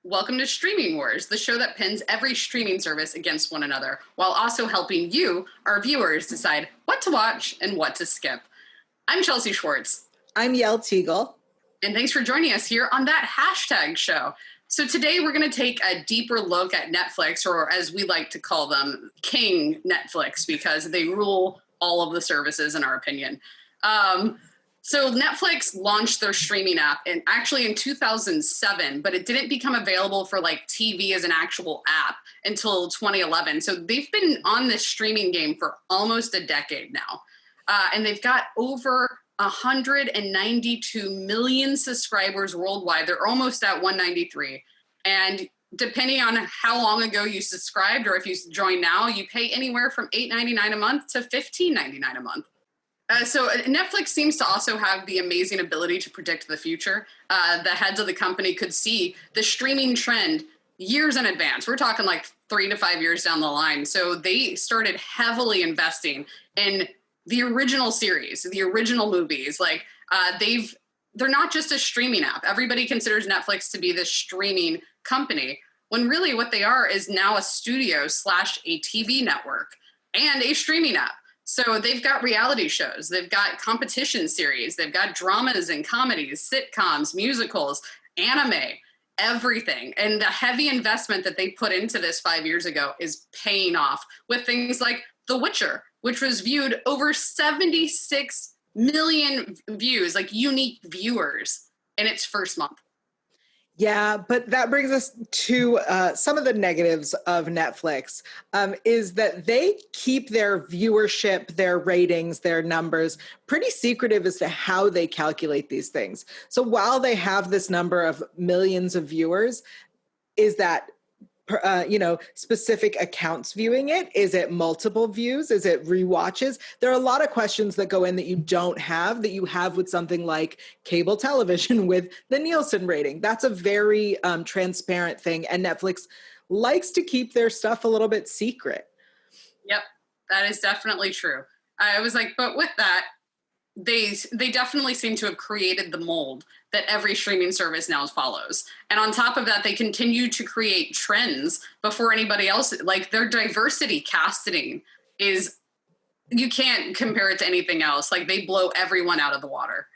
Welcome to Streaming Wars, the show that pins every streaming service against one another, while also helping you, our viewers, decide what to watch and what to skip. I'm Chelsea Schwartz. I'm Yael Tygiel. And thanks for joining us here on that hashtag show. So today we're going to take a deeper look at Netflix, or as we like to call them, King Netflix, because they rule all of the services in our opinion. So Netflix launched their streaming app actually in 2007, but it didn't become available for like TV as an actual app until 2011. So they've been on this streaming game for almost a decade now. And they've got over 192 million subscribers worldwide. They're almost at 193. And depending on how long ago you subscribed or if you join now, you pay anywhere from $8.99 a month to $15.99 a month. So Netflix seems to also have the amazing ability to predict the future. The heads of the company could see the streaming trend years in advance. We're talking like 3 to 5 years down the line. So they started heavily investing in the original series, the original movies. Like they're not just a streaming app. Everybody considers Netflix to be the streaming company, when really what they are is now a studio / a TV network and a streaming app. So they've got reality shows, they've got competition series, they've got dramas and comedies, sitcoms, musicals, anime, everything. And the heavy investment that they put into this 5 years ago is paying off with things like The Witcher, which was viewed over 76 million views, like unique viewers in its first month. Yeah, but that brings us to some of the negatives of Netflix, is that they keep their viewership, their ratings, their numbers pretty secretive as to how they calculate these things. So while they have this number of millions of viewers, is that specific accounts viewing it? Is it multiple views? Is it rewatches? There are a lot of questions that go in that you don't have, that you have with something like cable television with the Nielsen rating. That's a very transparent thing. And Netflix likes to keep their stuff a little bit secret. Yep, that is definitely true. I was like, but with that, they definitely seem to have created the mold that every streaming service now follows. And on top of that, they continue to create trends before anybody else. Like their diversity casting is, you can't compare it to anything else. Like they blow everyone out of the water.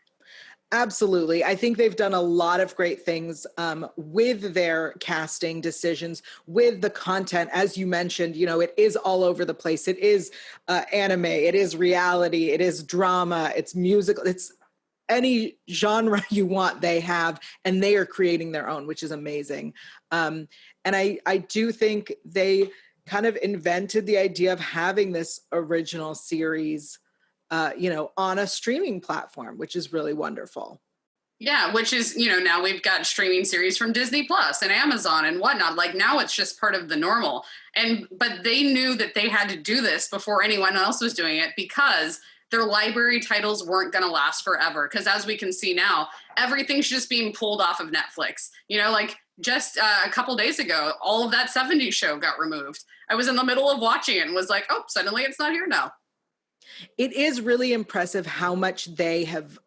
Absolutely. I think they've done a lot of great things with their casting decisions, with the content. As you mentioned, it is all over the place. It is anime, it is reality, it is drama, it's musical, it's any genre you want, they have, and they are creating their own, which is amazing. And I do think they kind of invented the idea of having this original series on a streaming platform, which is really wonderful. Yeah, which is, now we've got streaming series from Disney Plus and Amazon and whatnot. Like now it's just part of the normal. But they knew that they had to do this before anyone else was doing it, because their library titles weren't going to last forever. Because as we can see now, everything's just being pulled off of Netflix. Like just a couple days ago, all of that 70s show got removed. I was in the middle of watching it and was like, oh, suddenly it's not here now. It is really impressive how much they have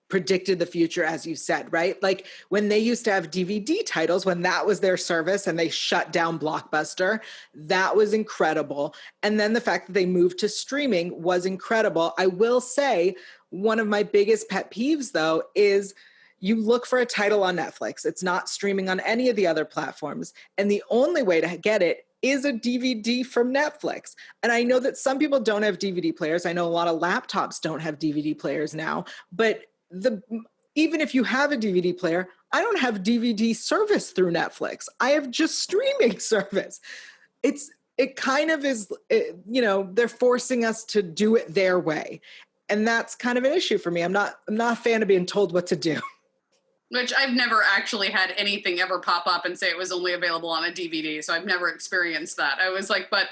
predicted the future, as you said, right? Like when they used to have DVD titles, when that was their service and they shut down Blockbuster, that was incredible. And then the fact that they moved to streaming was incredible. I will say one of my biggest pet peeves, though, is you look for a title on Netflix. It's not streaming on any of the other platforms. And the only way to get it is a DVD from Netflix. And I know that some people don't have DVD players. I know a lot of laptops don't have DVD players now, but even if you have a DVD player, I don't have DVD service through Netflix. I have just streaming service. It kind of is, they're forcing us to do it their way. And that's kind of an issue for me. I'm not a fan of being told what to do. Which I've never actually had anything ever pop up and say it was only available on a DVD. So I've never experienced that. I was like, but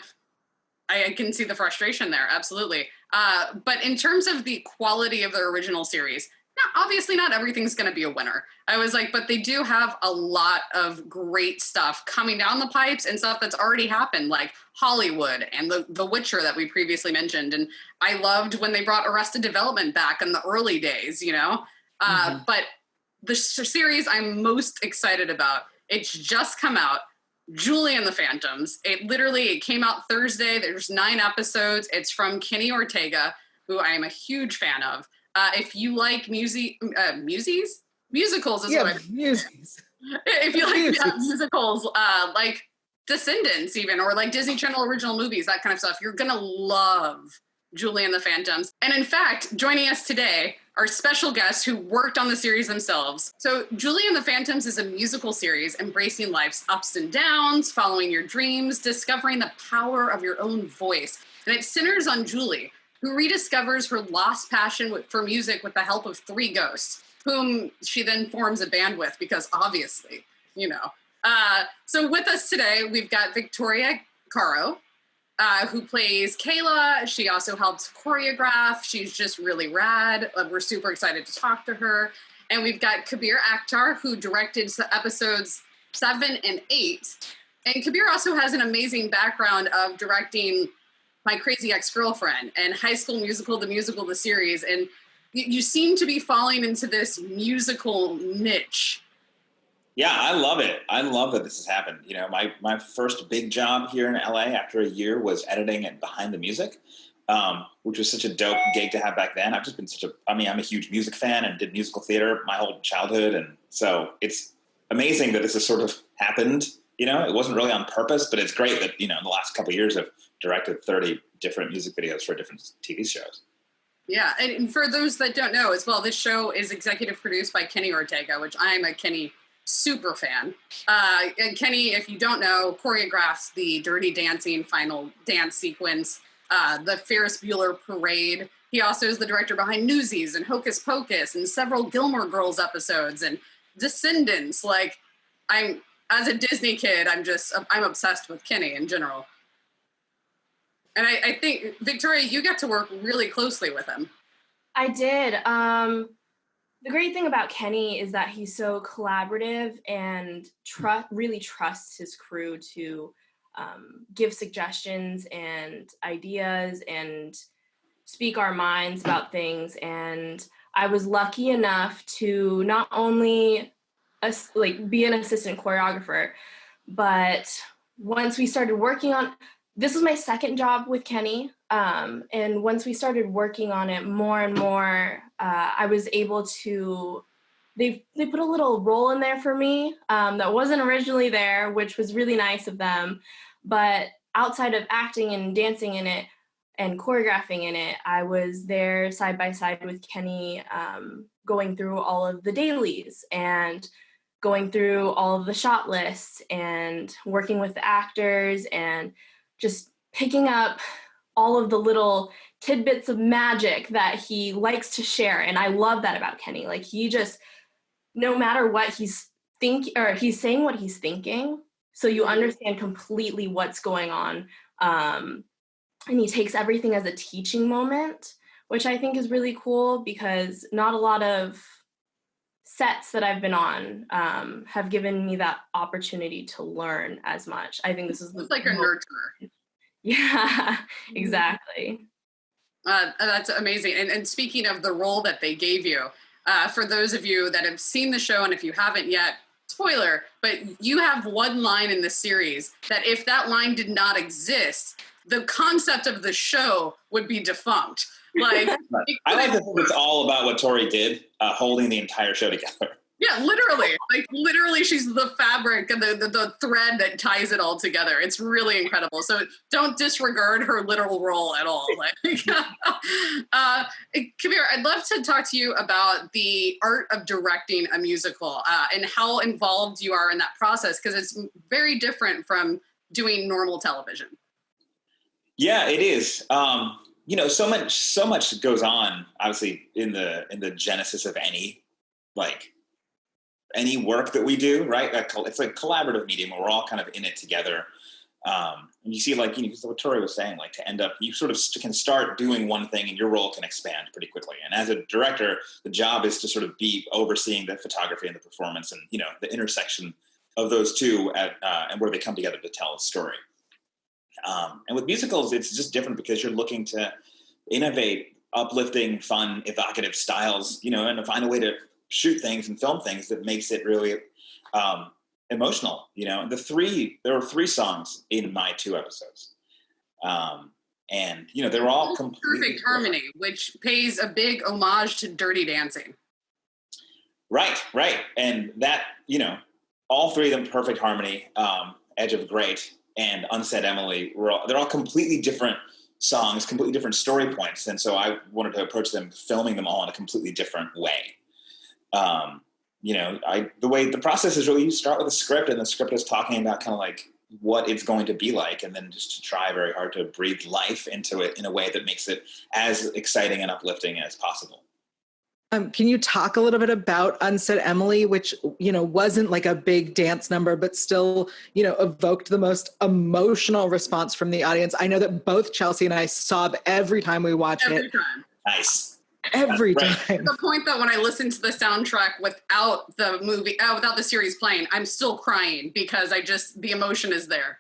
I can see the frustration there. Absolutely. But in terms of the quality of the original series, obviously not everything's going to be a winner. I was like, but they do have a lot of great stuff coming down the pipes and stuff that's already happened, like Hollywood and the Witcher that we previously mentioned. And I loved when they brought Arrested Development back in the early days, But the series I'm most excited about It's just come out. Julie and the Phantoms. It came out Thursday. There's 9 episodes. It's from Kenny Ortega, who I am a huge fan of. If you like musicals is what I musicals. If you like musicals, like Descendants even, or like Disney Channel original movies, that kind of stuff, you're gonna love Julie and the Phantoms. And in fact, joining us today are special guests who worked on the series themselves. So Julie and the Phantoms is a musical series embracing life's ups and downs, following your dreams, discovering the power of your own voice. And it centers on Julie, who rediscovers her lost passion for music with the help of 3 ghosts, whom she then forms a band with, because obviously, So with us today, we've got Victoria Caro, who plays Kayla. She also helps choreograph. She's just really rad. We're super excited to talk to her. And we've got Kabir Akhtar, who directed episodes 7 and 8. And Kabir also has an amazing background of directing My Crazy Ex-Girlfriend and High School Musical, the series. And you seem to be falling into this musical niche. Yeah, I love it. I love that this has happened. My first big job here in LA after a year was editing and behind the music, which was such a dope gig to have back then. I've just been I'm a huge music fan and did musical theater my whole childhood. And so it's amazing that this has sort of happened. It wasn't really on purpose, but it's great that, in the last couple of years I've directed 30 different music videos for different TV shows. Yeah, and for those that don't know as well, this show is executive produced by Kenny Ortega, which I'm a Kenny super fan. And Kenny, if you don't know, choreographs the Dirty Dancing final dance sequence, the Ferris Bueller Parade. He also is the director behind Newsies and Hocus Pocus and several Gilmore Girls episodes and Descendants. As a Disney kid, I'm obsessed with Kenny in general. And I think, Victoria, you got to work really closely with him. I did. The great thing about Kenny is that he's so collaborative and really trusts his crew to give suggestions and ideas and speak our minds about things. And I was lucky enough to not only be an assistant choreographer, but once we started working on, this was my second job with Kenny. And once we started working on it more and more, I was able to, they put a little role in there for me that wasn't originally there, which was really nice of them. But outside of acting and dancing in it and choreographing in it, I was there side by side with Kenny, going through all of the dailies and going through all of the shot lists and working with the actors and just picking up all of the little tidbits of magic that he likes to share. And I love that about Kenny. He just, no matter what he's saying what he's thinking, so you understand completely what's going on. And he takes everything as a teaching moment, which I think is really cool because not a lot of sets that I've been on have given me that opportunity to learn as much. I think this is like a nurturer. Yeah, exactly. That's amazing. And speaking of the role that they gave you, for those of you that have seen the show, and if you haven't yet, spoiler, but you have one line in the series that if that line did not exist, the concept of the show would be defunct. I like to think it's all about what Tori did, holding the entire show together. Yeah, literally she's the fabric and the thread that ties it all together. It's really incredible. So don't disregard her literal role at all. Kabir, I'd love to talk to you about the art of directing a musical and how involved you are in that process, because it's very different from doing normal television. Yeah, it is. So much goes on, obviously, in the genesis of any work that we do, right? It's like collaborative medium where we're all kind of in it together. And you see, what Tori was saying, to end up, you sort of can start doing one thing and your role can expand pretty quickly. And as a director, the job is to sort of be overseeing the photography and the performance and, the intersection of those two and where they come together to tell a story. And with musicals, it's just different because you're looking to innovate, uplifting, fun, evocative styles, and to find a way to shoot things and film things that makes it really emotional. There were 3 songs in my 2 episodes. And they were all completely perfect harmony, which pays a big homage to Dirty Dancing. Right. And that, all 3 of them, perfect harmony, Edge of Great and Unsaid Emily, they're all completely different songs, completely different story points. And so I wanted to approach them, filming them all in a completely different way. The process is really, you start with a script, and the script is talking about kind of like what it's going to be like, and then just to try very hard to breathe life into it in a way that makes it as exciting and uplifting as possible. Can you talk a little bit about Unsaid Emily, which, wasn't like a big dance number, but still, evoked the most emotional response from the audience? I know that both Chelsea and I sob every time we watch it. Every time. Nice. Every time. To the point that when I listen to the soundtrack without the series playing, I'm still crying because the emotion is there.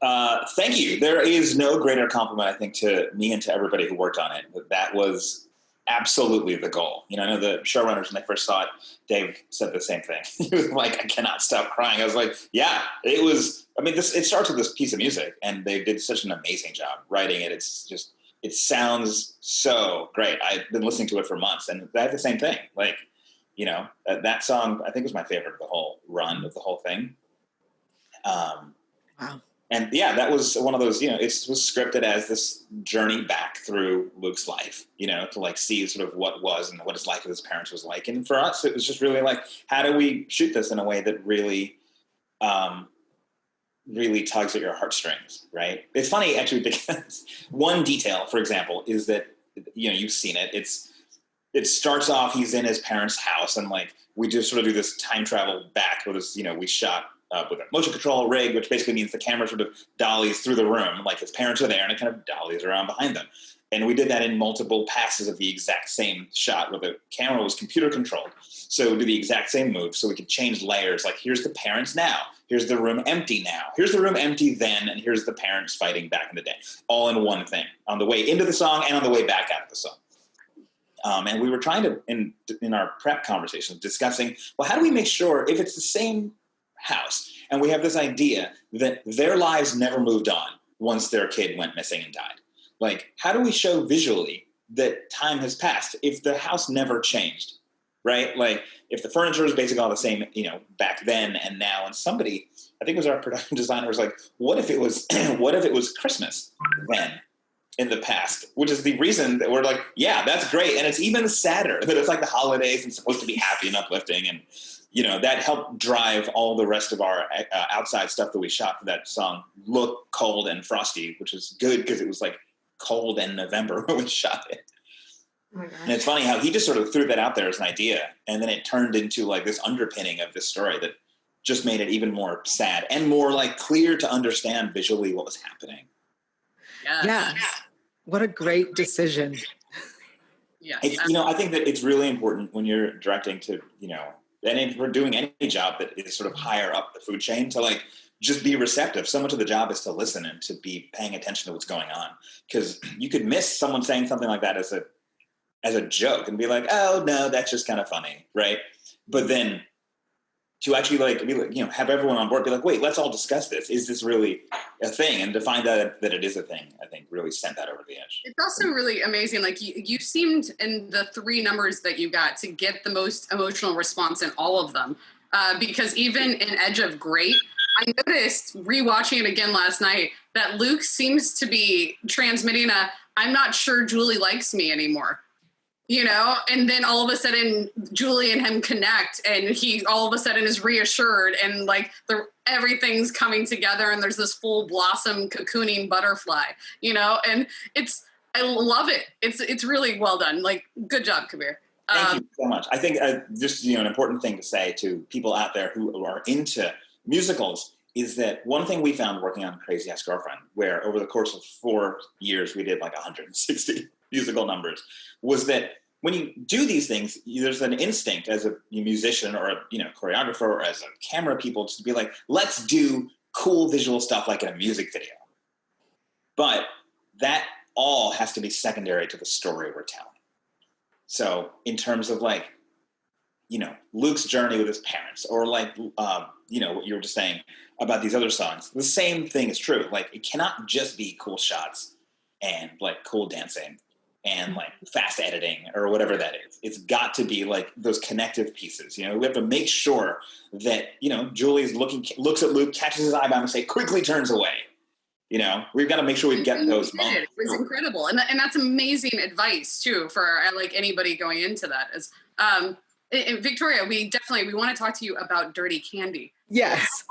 Thank you. There is no greater compliment, I think, to me and to everybody who worked on it. That was absolutely the goal. I know the showrunners, when they first saw it, Dave said the same thing. He was like, I cannot stop crying. I was like, yeah, it was, it starts with this piece of music, and they did such an amazing job writing it. It sounds so great. I've been listening to it for months, and I have the same thing. Like, that song, I think, was my favorite of the whole run of the whole thing. Wow. And yeah, that was one of those, it was scripted as this journey back through Luke's life, to like see sort of what was and what his life with his parents was like. And for us, it was just really like, how do we shoot this in a way that really, really tugs at your heartstrings, right? It's funny, actually, because one detail, for example, is that, you've seen it. It starts off, he's in his parents' house, and like, we just sort of do this time travel back with this, we shot with a motion control rig, which basically means the camera sort of dollies through the room, like his parents are there, and it kind of dollies around behind them. And we did that in multiple passes of the exact same shot, where the camera was computer controlled. So we do the exact same move, so we could change layers. Like, here's the parents now, here's the room empty now, here's the room empty then, and here's the parents fighting back in the day, all in one thing, on the way into the song and on the way back out of the song. And we were trying to, in our prep conversations, discussing, well, how do we make sure, if it's the same house, and we have this idea that their lives never moved on once their kid went missing and died, like, how do we show visually that time has passed if the house never changed, right? Like, if the furniture is basically all the same, back then and now, and somebody, I think it was our production designer, was like, what if it was Christmas then in the past? Which is the reason that we're like, yeah, that's great. And it's even sadder that it's like the holidays and supposed to be happy and uplifting. And, that helped drive all the rest of our outside stuff that we shot for that song look cold and frosty, which was good because it was like cold in November when we shot it. Oh my gosh. And it's funny how he just sort of threw that out there as an idea, and then it turned into like this underpinning of this story that just made it even more sad and more like clear to understand visually what was happening. Yes. Yeah. What a great decision. Yes. I think that it's really important when you're directing to, and if we're doing any job that is sort of higher up the food chain, to like just be receptive. So much of the job is to listen and to be paying attention to what's going on, because you could miss someone saying something like that as a joke and be like, oh no, that's just kind of funny, right? But then to actually have everyone on board, be like, wait, let's all discuss this. Is this really a thing? And to find out that it is a thing, I think really sent that over the edge. It's also really amazing. Like, you seemed in the 3 numbers that you got to get the most emotional response in all of them. Because even in Edge of Great, I noticed rewatching it again last night that Luke seems to be transmitting I'm not sure Julie likes me anymore. And then all of a sudden Julie and him connect, and he all of a sudden is reassured, and like everything's coming together, and there's this full blossom cocooning butterfly, and I love it. It's really well done. Like, good job, Kabir. Thank you so much. I think just, an important thing to say to people out there who are into musicals is that one thing we found working on Crazy Ex-Girlfriend, where over the course of 4 years, we did like 160 musical numbers, was that when you do these things, there's an instinct as a musician or a choreographer or as a camera people to be like, let's do cool visual stuff like in a music video. But that all has to be secondary to the story we're telling. So in terms of like, Luke's journey with his parents, or like, what you were just saying about these other songs. The same thing is true. Like, it cannot just be cool shots and like cool dancing and like fast editing or whatever that is. It's got to be like those connective pieces. We have to make sure that, Julie's looks at Luke, catches his eye by mistake, quickly turns away. We've got to make sure we get those moments. It was incredible. And that's amazing advice too, for like anybody going into that is, and Victoria, we want to talk to you about Dirty Candy. Yes.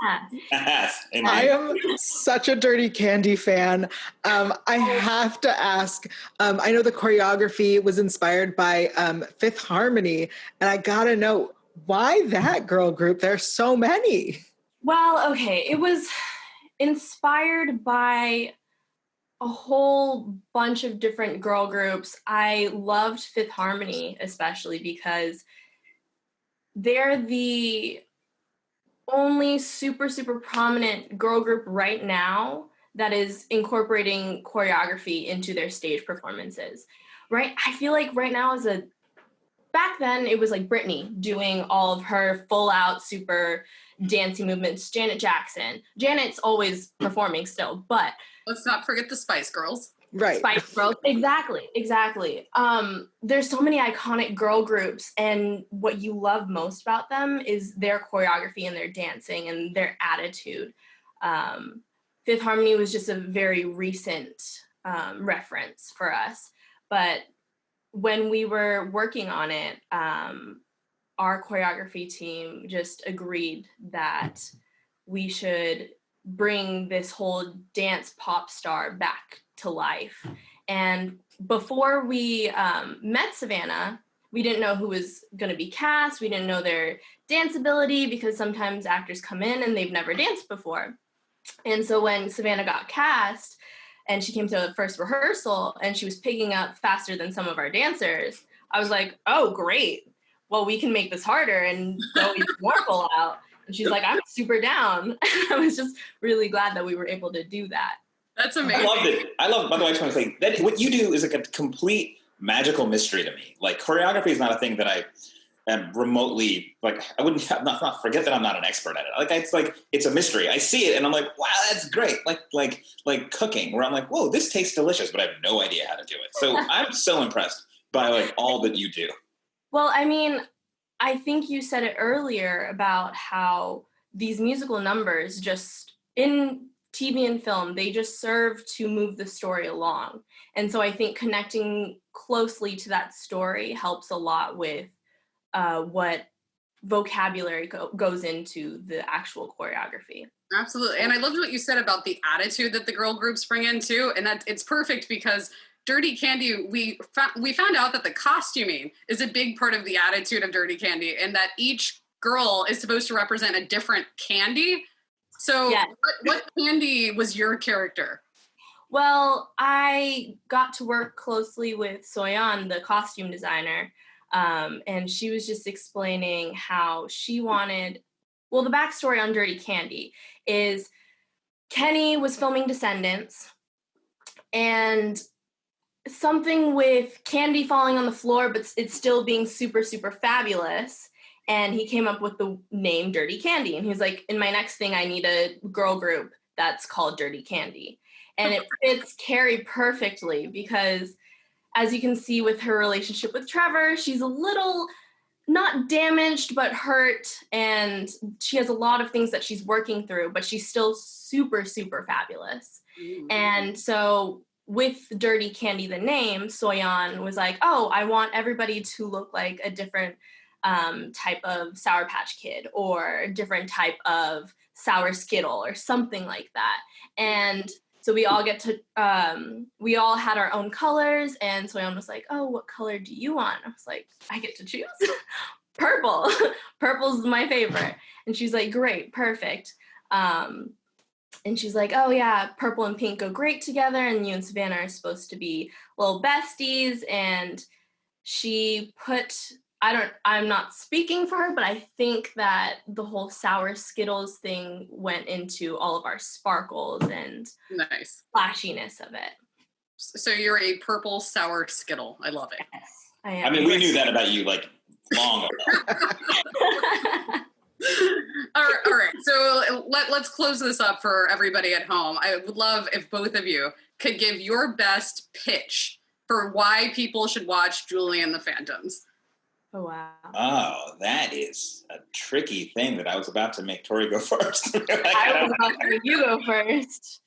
Yes. I am such a Dirty Candy fan. I have to ask, I know the choreography was inspired by Fifth Harmony, and I gotta know, why that girl group? There's so many. Well, okay, it was inspired by a whole bunch of different girl groups. I loved Fifth Harmony, especially because they're the only super, super prominent girl group right now that is incorporating choreography into their stage performances, right? I feel like right now back then it was like Britney doing all of her full out super dancing movements, Janet Jackson. Janet's always performing still, but let's not forget the Spice Girls. Right. Spice Girls, exactly. There's so many iconic girl groups, and what you love most about them is their choreography and their dancing and their attitude. Fifth Harmony was just a very recent reference for us, but when we were working on it, our choreography team just agreed that we should bring this whole dance pop star back to life. And before we met Savannah, we didn't know who was going to be cast. We didn't know their dance ability, because sometimes actors come in and they've never danced before. And so when Savannah got cast and she came to the first rehearsal and she was picking up faster than some of our dancers, I was like, oh, great. Well, we can make this harder and go even more full out. And she's like, I'm super down. I was just really glad that we were able to do that. That's amazing. I loved it. By the way, I just want to say that what you do is like a complete magical mystery to me. Like, choreography is not a thing that I am remotely, like, I wouldn't not forget that I'm not an expert at it. It's a mystery. I see it and I'm like, wow, that's great. Like cooking, where I'm like, whoa, this tastes delicious, but I have no idea how to do it. So I'm so impressed by like all that you do. Well, I mean, I think you said it earlier about how these musical numbers just in TV and film, they just serve to move the story along. And so I think connecting closely to that story helps a lot with what vocabulary goes into the actual choreography. Absolutely. And I loved what you said about the attitude that the girl groups bring in too. And that it's perfect because Dirty Candy, we found out that the costuming is a big part of the attitude of Dirty Candy, and that each girl is supposed to represent a different candy. So yes. What candy was your character? Well, I got to work closely with Soyeon, the costume designer, and she was just explaining how she wanted, well, the backstory on Dirty Candy is Kenny was filming Descendants, and something with candy falling on the floor, but it's still being super, super fabulous. And he came up with the name Dirty Candy. And he was like, in my next thing, I need a girl group that's called Dirty Candy. And it fits Carrie perfectly because, as you can see with her relationship with Trevor, she's a little not damaged, but hurt. And she has a lot of things that she's working through, but she's still super, super fabulous. Mm-hmm. And so with Dirty Candy, the name, Soyeon was like, oh, I want everybody to look like a different type of Sour Patch Kid or a different type of Sour Skittle or something like that. And so we all we all had our own colors, and Soyeon was like, oh, what color do you want? I was like, I get to choose? Purple. Purple's my favorite. And she's like, great, perfect. And she's like, oh yeah, purple and pink go great together, and you and Savannah are supposed to be little besties. And she put, I'm not speaking for her, but I think that the whole Sour Skittles thing went into all of our sparkles and nice flashiness of it. So you're a purple Sour Skittle. I love it. Yes, I am. I mean, we knew that about you, like, long ago. All right. So let's close this up for everybody at home. I would love if both of you could give your best pitch for why people should watch Julie and the Phantoms. Oh, wow. Oh, that is a tricky thing that I was about to make Tori go first. I was about to make you go first.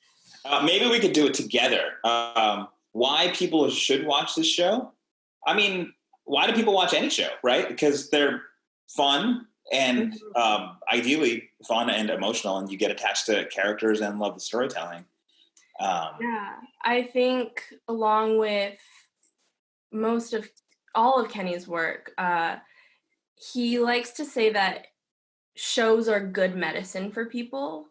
Maybe we could do it together. Why people should watch this show? I mean, why do people watch any show, right? Because they're fun and ideally fun and emotional, and you get attached to characters and love the storytelling. Yeah, I think along with all of Kenny's work, he likes to say that shows are good medicine for people.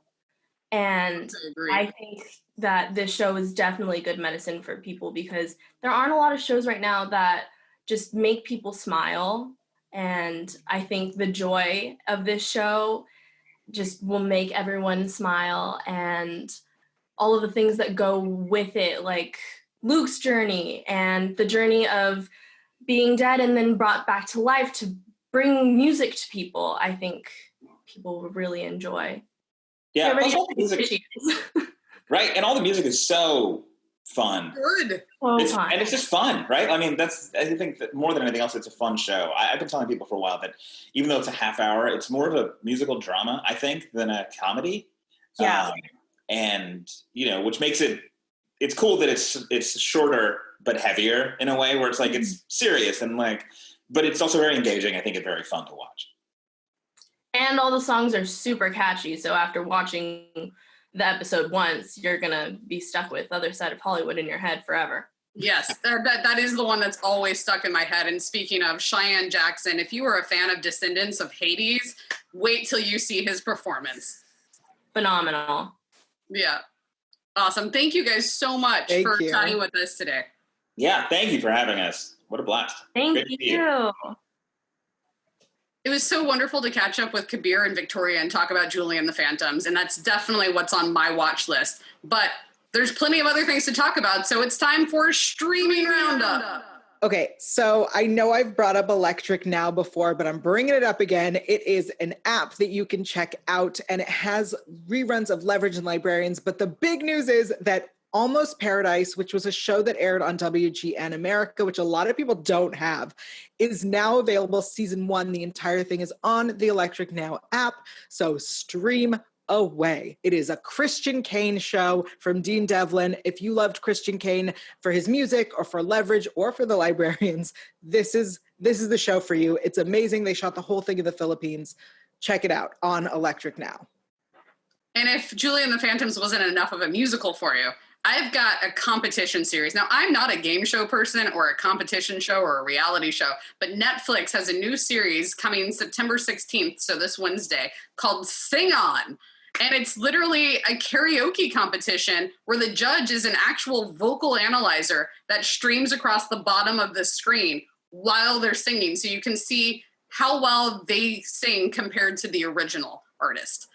And I think that this show is definitely good medicine for people because there aren't a lot of shows right now that just make people smile. And I think the joy of this show just will make everyone smile, and all of the things that go with it, like Luke's journey and the journey of being dead and then brought back to life to bring music to people, I think people will really enjoy. Yeah, music, right? And all the music is so fun. Good. Fun. And it's just fun, right? I mean, I think that more than anything else, it's a fun show. I've been telling people for a while that even though it's a half hour, it's more of a musical drama, I think, than a comedy. Yeah. And, which makes it's cool that it's shorter but heavier in a way where it's like, it's serious and but it's also very engaging. I think it's very fun to watch. And all the songs are super catchy. So after watching the episode once, you're going to be stuck with Other Side of Hollywood in your head forever. Yes, that is the one that's always stuck in my head. And speaking of Cheyenne Jackson, if you were a fan of Descendants of Hades, wait till you see his performance. Phenomenal. Yeah. Awesome. Thank you guys so much for chatting with us today. Yeah, thank you for having us. What a blast. Thank you. It was so wonderful to catch up with Kabir and Victoria and talk about Julie and the Phantoms, and that's definitely what's on my watch list. But there's plenty of other things to talk about, so it's time for Streaming Roundup. Okay, so I know I've brought up Electric Now before, but I'm bringing it up again. It is an app that you can check out, and it has reruns of Leverage and Librarians. But the big news is that Almost Paradise, which was a show that aired on WGN America, which a lot of people don't have, is now available. Season 1, the entire thing is on the Electric Now app, so stream away. It is a Christian Kane show from Dean Devlin. If you loved Christian Kane for his music or for Leverage or for the Librarians, this is the show for you. It's amazing. They shot the whole thing in the Philippines. Check it out on Electric Now. And if Julie and the Phantoms wasn't enough of a musical for you, I've got a competition series. Now, I'm not a game show person or a competition show or a reality show, but Netflix has a new series coming September 16th, so this Wednesday, called Sing On. And it's literally a karaoke competition where the judge is an actual vocal analyzer that streams across the bottom of the screen while they're singing. So you can see how well they sing compared to the original artist.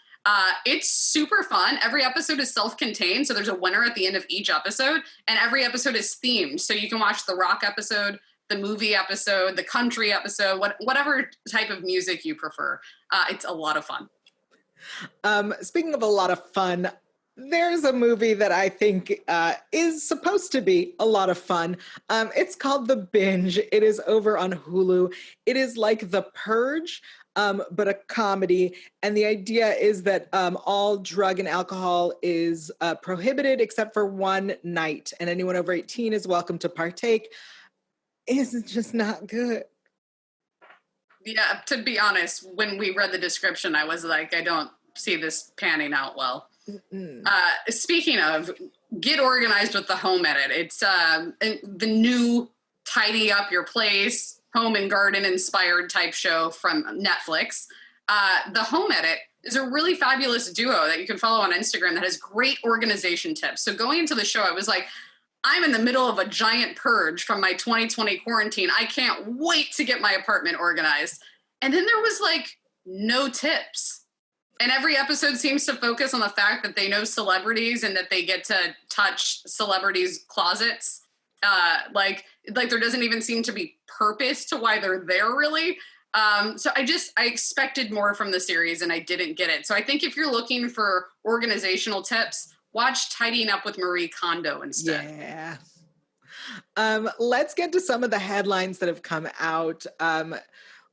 It's super fun. Every episode is self-contained, so there's a winner at the end of each episode, and every episode is themed. So you can watch the rock episode, the movie episode, the country episode, whatever type of music you prefer. It's a lot of fun. Speaking of a lot of fun, there's a movie that I think is supposed to be a lot of fun. It's called The Binge. It is over on Hulu. It is like The Purge, but a comedy. And the idea is that all drug and alcohol is prohibited except for one night. And anyone over 18 is welcome to partake. It's just not good. Yeah, to be honest, when we read the description, I was like, I don't see this panning out well. Speaking of, get organized with the home edit. It's the new tidy up your place, home and garden inspired type show from Netflix. The home edit is a really fabulous duo that you can follow on Instagram that has great organization tips. So going into the show, I was like, I'm in the middle of a giant purge from my 2020 quarantine. I can't wait to get my apartment organized. And then there was no tips. And every episode seems to focus on the fact that they know celebrities and that they get to touch celebrities' closets. There doesn't even seem to be purpose to why they're there, really. So I expected more from the series and I didn't get it. So I think if you're looking for organizational tips, watch Tidying Up with Marie Kondo instead. Yeah. Let's get to some of the headlines that have come out.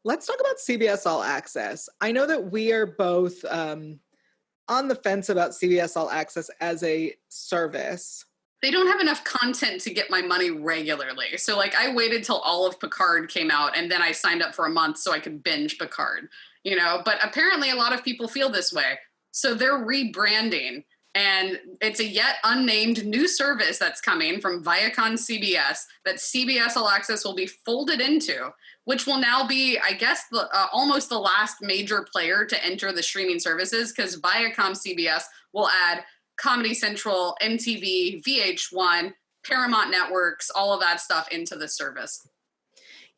Let's talk about CBS All Access. I know that we are both on the fence about CBS All Access as a service. They don't have enough content to get my money regularly. So like I waited till all of Picard came out and then I signed up for a month so I could binge Picard, but apparently a lot of people feel this way. So they're rebranding and it's a yet unnamed new service that's coming from Viacom CBS that CBS All Access will be folded into, which will now be, I guess, almost the last major player to enter the streaming services because Viacom CBS will add Comedy Central, MTV, VH1, Paramount Networks, all of that stuff into the service.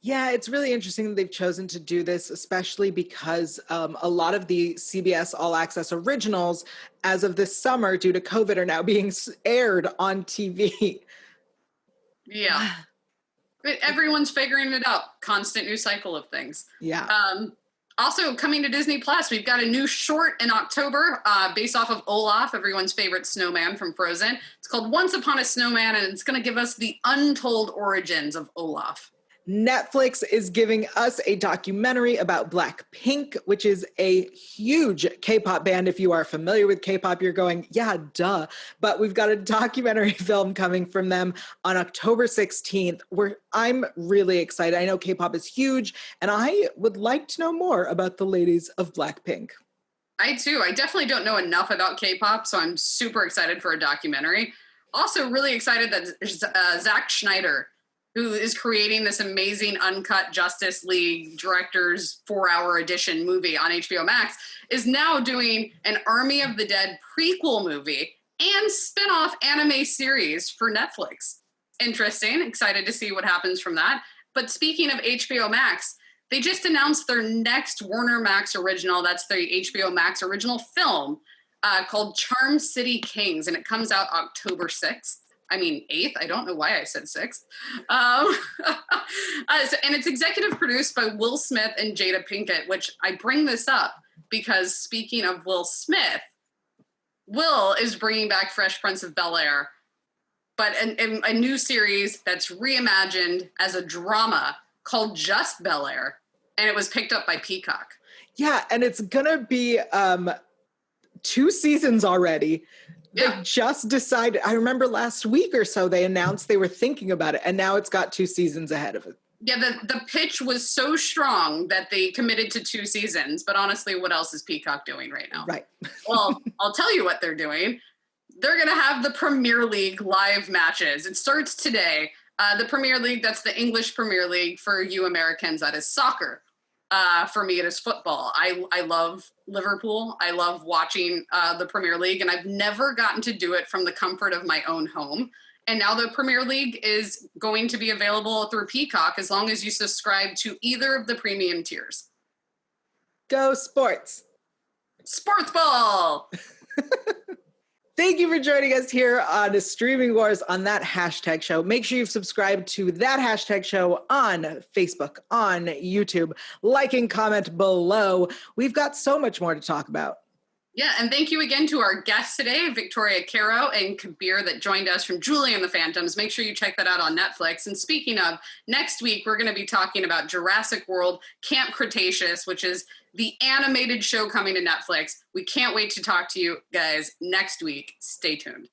Yeah, it's really interesting that they've chosen to do this, especially because a lot of the CBS All Access originals, as of this summer, due to COVID, are now being aired on TV. Yeah. Everyone's figuring it out. Constant new cycle of things. Yeah. Also coming to Disney Plus, we've got a new short in October based off of Olaf, everyone's favorite snowman from Frozen. It's called Once Upon a Snowman, and it's going to give us the untold origins of Olaf. Netflix is giving us a documentary about Blackpink, which is a huge K-pop band. If you are familiar with K-pop, you're going, yeah, duh. But we've got a documentary film coming from them on October 16th, where I'm really excited. I know K-pop is huge, and I would like to know more about the ladies of Blackpink. I too. I definitely don't know enough about K-pop, so I'm super excited for a documentary. Also really excited that Zack Schneider, who is creating this amazing uncut Justice League director's 4-hour edition movie on HBO Max, is now doing an Army of the Dead prequel movie and spin-off anime series for Netflix. Interesting. Excited to see what happens from that. But speaking of HBO Max, they just announced their next Warner Max original. That's the HBO Max original film called Charm City Kings, and it comes out October 6th. 8th. I don't know why I said 6th. And it's executive produced by Will Smith and Jada Pinkett, which I bring this up because speaking of Will Smith, Will is bringing back Fresh Prince of Bel-Air, but a new series that's reimagined as a drama called Just Bel-Air, and it was picked up by Peacock. Yeah, and it's gonna be 2 seasons already. Yeah. They just decided, I remember last week or so, they announced they were thinking about it, and now it's got 2 seasons ahead of it. Yeah, the pitch was so strong that they committed to 2 seasons, but honestly, what else is Peacock doing right now? Right. Well, I'll tell you what they're doing. They're going to have the Premier League live matches. It starts today. The Premier League, that's the English Premier League. For you Americans, that is soccer. For me, it is football. I love Liverpool. I love watching the Premier League, and I've never gotten to do it from the comfort of my own home. And now the Premier League is going to be available through Peacock as long as you subscribe to either of the premium tiers. Go sports. Sports ball! Thank you for joining us here on Streaming Wars on That Hashtag Show. Make sure you've subscribed to That Hashtag Show on Facebook, on YouTube. Like and comment below. We've got so much more to talk about. Yeah, and thank you again to our guests today, Victoria Caro and Kabir, that joined us from Julie and the Phantoms. Make sure you check that out on Netflix. And speaking of, next week, we're going to be talking about Jurassic World Camp Cretaceous, which is the animated show coming to Netflix. We can't wait to talk to you guys next week. Stay tuned.